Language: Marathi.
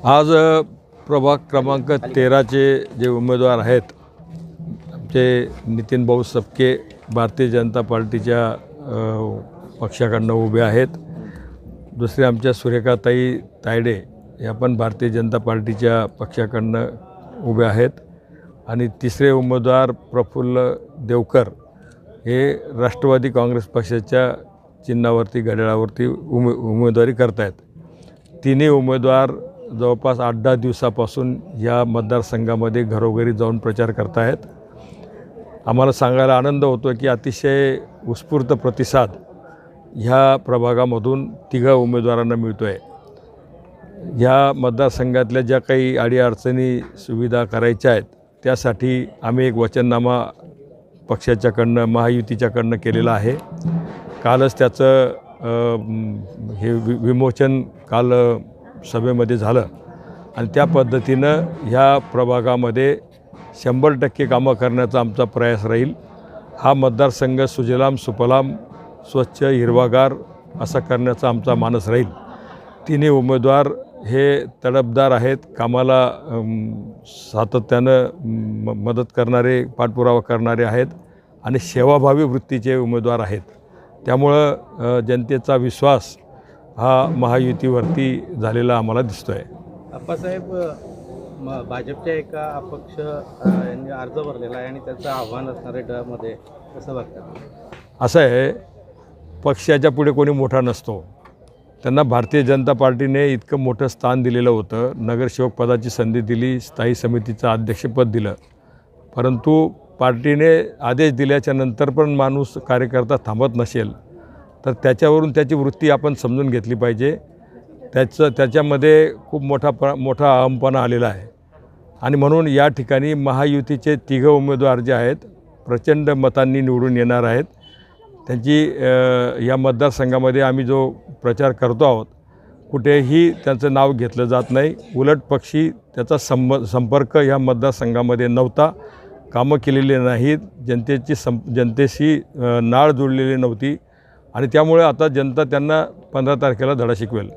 आज प्रभाग क्रमांक 13चे जे उमेदवार आहेत आमचे नितीन भाऊ सपके भारतीय जनता पार्टीच्या पक्षाकडनं उभे आहेत. दुसरे आमच्या सुरेखाताई तायडे या पण भारतीय जनता पार्टीच्या पक्षाकडनं उभे आहेत. आणि तिसरे उमेदवार प्रफुल्ल देवकर हे राष्ट्रवादी काँग्रेस पक्षाच्या चिन्हावरती घड्याळावरती उमेदवारी करत आहेत. तिन्ही उमेदवार जवळपास 8-10 दिवसापासून या मतदारसंघामध्ये घरोघरी जाऊन प्रचार करत आहेत. आम्हाला सांगायला आनंद होतो की अतिशय उत्स्फूर्त प्रतिसाद ह्या प्रभागामधून तिघा उमेदवारांना मिळतो आहे. ह्या मतदारसंघातल्या ज्या काही अडीअडचणी सुविधा करायच्या आहेत त्यासाठी आम्ही एक वचननामा पक्षाच्याकडनं महायुतीच्याकडनं केलेला आहे. कालच त्याचं हे विमोचन काल सभेमध्ये झालं आणि त्या पद्धतीनं ह्या प्रभागामध्ये 100% कामं करण्याचा आमचा प्रयास राहील. हा मतदारसंघ सुजलाम सुफलाम स्वच्छ हिरवागार असा करण्याचा आमचा मानस राहील. तिन्ही उमेदवार हे तडफदार आहेत, कामाला सातत्यानं मदत करणारे, पाठपुरावा करणारे आहेत आणि सेवाभावी वृत्तीचे उमेदवार आहेत. त्यामुळं जनतेचा विश्वास हा महायुतीवरती झालेला आम्हाला दिसतो आहे. आप्पासाहेब, भाजपच्या एका अपक्ष यांनी अर्ज भरलेला आहे आणि त्याचं आव्हान असणारे मध्ये कसं बघतात? असं आहे, पक्षाच्या पुढे कोणी मोठा नसतो. त्यांना भारतीय जनता पार्टीने इतकं मोठं स्थान दिलेलं होतं, नगरसेवक पदाची संधी दिली, स्थायी समितीचं अध्यक्षपद दिलं. परंतु पार्टीने आदेश दिल्याच्या नंतर पण माणूस कार्यकर्ता थांबत नसेल तर त्याच्यावरून त्याची वृत्ती आपण समजून घेतली पाहिजे. त्याच्यामध्ये खूप मोठा अहमपणा आलेला आहे आणि म्हणून या ठिकाणी महायुतीचे तिघं उमेदवार जे आहेत प्रचंड मतांनी निवडून येणार आहेत. त्यांची या मतदारसंघामध्ये आम्ही जो प्रचार करतो आहोत कुठेही त्यांचं नाव घेतलं जात नाही. उलट पक्षी त्याचा संपर्क या मतदारसंघामध्ये नव्हता, कामं केलेली नाहीत, जनतेशी नाळ जोडलेली नव्हती आणि त्यामुळे आता जनता त्यांना 15 तारखेला धडा शिकवेल.